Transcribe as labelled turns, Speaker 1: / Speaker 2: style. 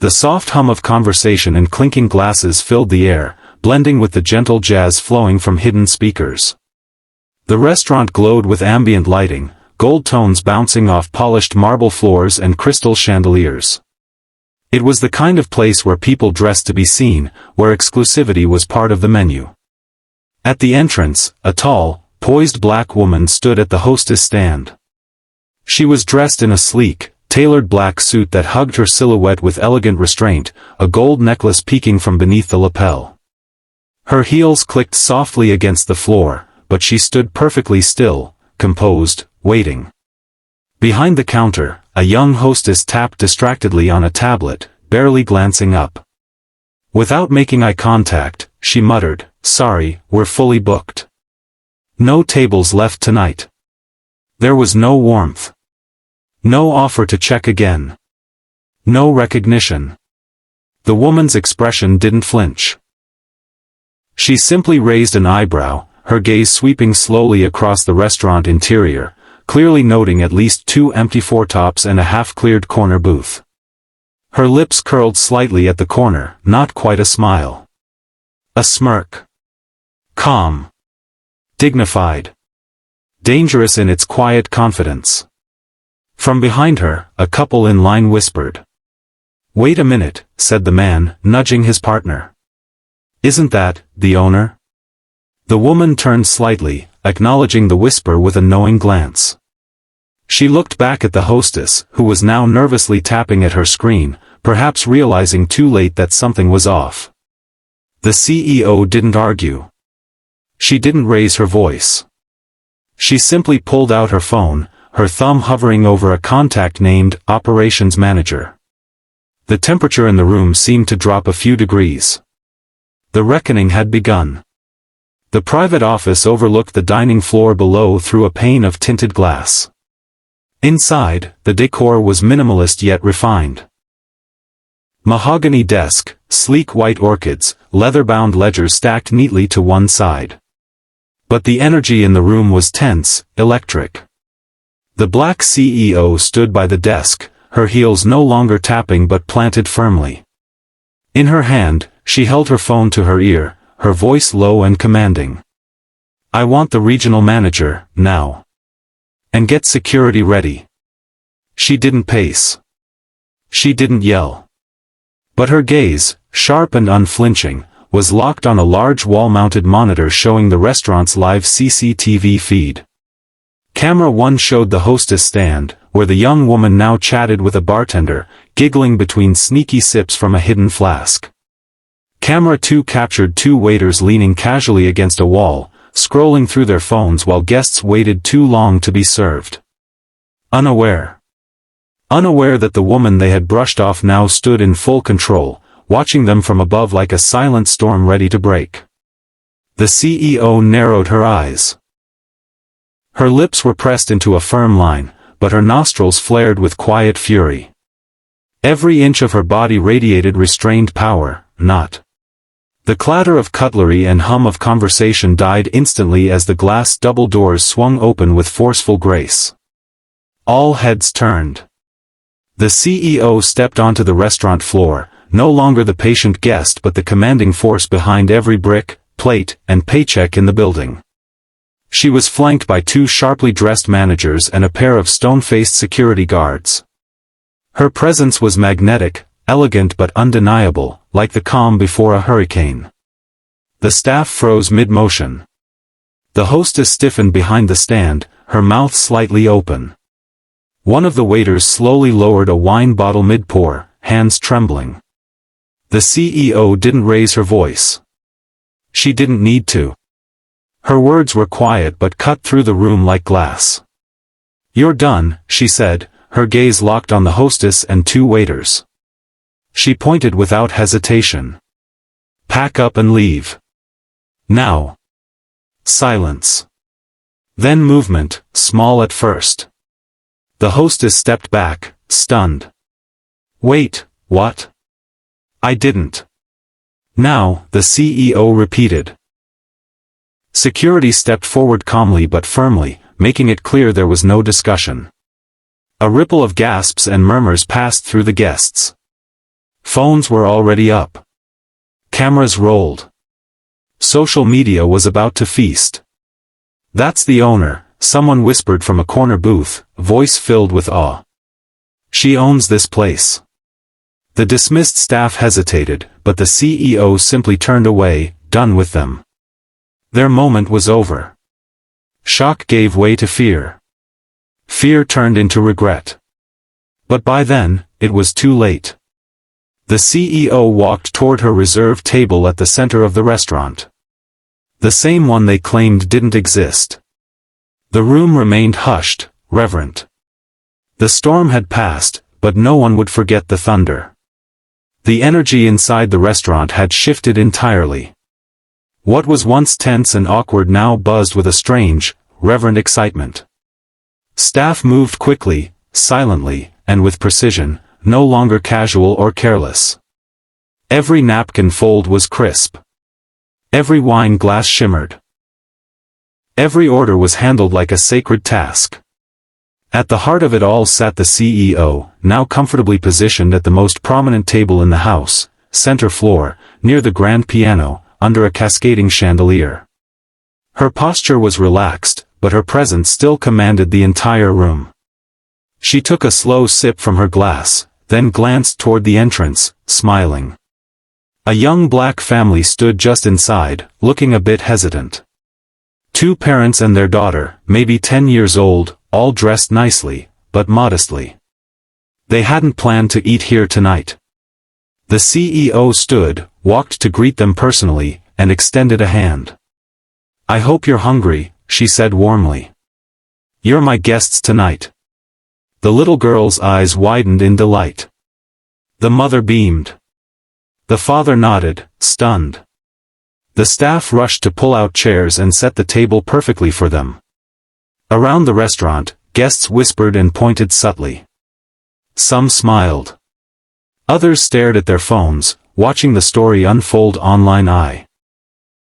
Speaker 1: The soft hum of conversation and clinking glasses filled the air, blending with the gentle jazz flowing from hidden speakers. The restaurant glowed with ambient lighting, gold tones bouncing off polished marble floors and crystal chandeliers. It was the kind of place where people dressed to be seen, where exclusivity was part of the menu. At the entrance, a tall, poised black woman stood at the hostess stand. She was dressed in a sleek, tailored black suit that hugged her silhouette with elegant restraint, a gold necklace peeking from beneath the lapel. Her heels clicked softly against the floor, but she stood perfectly still, composed, waiting. Behind the counter, a young hostess tapped distractedly on a tablet, barely glancing up. Without making eye contact, she muttered, "Sorry, we're fully booked. No tables left tonight." There was no warmth. No offer to check again. No recognition. The woman's expression didn't flinch. She simply raised an eyebrow, her gaze sweeping slowly across the restaurant interior, clearly noting at least 2 empty four-tops and a half-cleared corner booth. Her lips curled slightly at the corner, not quite a smile. A smirk. Calm. Dignified. Dangerous in its quiet confidence. From behind her, a couple in line whispered. "Wait a minute," said the man, nudging his partner. "Isn't that the owner?" The woman turned slightly, acknowledging the whisper with a knowing glance. She looked back at the hostess, who was now nervously tapping at her screen, perhaps realizing too late that something was off. The CEO didn't argue. She didn't raise her voice. She simply pulled out her phone, her thumb hovering over a contact named Operations Manager. The temperature in the room seemed to drop a few degrees. The reckoning had begun. The private office overlooked the dining floor below through a pane of tinted glass. Inside, the decor was minimalist yet refined. Mahogany desk, sleek white orchids, leather-bound ledgers stacked neatly to one side. But the energy in the room was tense, electric. The black CEO stood by the desk, her heels no longer tapping but planted firmly. In her hand, she held her phone to her ear, her voice low and commanding. "I want the regional manager, now. And get security ready." She didn't pace. She didn't yell. But her gaze, sharp and unflinching, was locked on a large wall-mounted monitor showing the restaurant's live CCTV feed. Camera 1 showed the hostess stand, where the young woman now chatted with a bartender, giggling between sneaky sips from a hidden flask. Camera 2 captured 2 waiters leaning casually against a wall, scrolling through their phones while guests waited too long to be served. Unaware that the woman they had brushed off now stood in full control, watching them from above like a silent storm ready to break. The CEO narrowed her eyes. Her lips were pressed into a firm line, but her nostrils flared with quiet fury. Every inch of her body radiated restrained power, not. The clatter of cutlery and hum of conversation died instantly as the glass double doors swung open with forceful grace. All heads turned. The CEO stepped onto the restaurant floor, no longer the patient guest but the commanding force behind every brick, plate, and paycheck in the building. She was flanked by 2 sharply dressed managers and a pair of stone-faced security guards. Her presence was magnetic, elegant but undeniable, like the calm before a hurricane. The staff froze mid-motion. The hostess stiffened behind the stand, her mouth slightly open. One of the waiters slowly lowered a wine bottle mid-pour, hands trembling. The CEO didn't raise her voice. She didn't need to. Her words were quiet but cut through the room like glass. "You're done," she said, her gaze locked on the hostess and 2 waiters. She pointed without hesitation. "Pack up and leave. Now." Silence. Then movement, small at first. The hostess stepped back, stunned. "Wait, what? I didn't." "Now," the CEO repeated. Security stepped forward calmly but firmly, making it clear there was no discussion. A ripple of gasps and murmurs passed through the guests. Phones were already up. Cameras rolled. Social media was about to feast. "That's the owner," someone whispered from a corner booth, voice filled with awe. "She owns this place." The dismissed staff hesitated, but the CEO simply turned away, done with them. Their moment was over. Shock gave way to fear. Fear turned into regret. But by then, it was too late. The CEO walked toward her reserved table at the center of the restaurant. The same one they claimed didn't exist. The room remained hushed, reverent. The storm had passed, but no one would forget the thunder. The energy inside the restaurant had shifted entirely. What was once tense and awkward now buzzed with a strange, reverent excitement. Staff moved quickly, silently, and with precision, no longer casual or careless. Every napkin fold was crisp. Every wine glass shimmered. Every order was handled like a sacred task. At the heart of it all sat the CEO, now comfortably positioned at the most prominent table in the house, center floor, near the grand piano, under a cascading chandelier. Her posture was relaxed, but her presence still commanded the entire room. She took a slow sip from her glass, then glanced toward the entrance, smiling. A young black family stood just inside, looking a bit hesitant. Two parents and their daughter, maybe 10 years old, all dressed nicely, but modestly. They hadn't planned to eat here tonight. The CEO stood, walked to greet them personally, and extended a hand. "I hope you're hungry," she said warmly. "You're my guests tonight." The little girl's eyes widened in delight. The mother beamed. The father nodded, stunned. The staff rushed to pull out chairs and set the table perfectly for them. Around the restaurant, guests whispered and pointed subtly. Some smiled. Others stared at their phones, watching the story unfold online.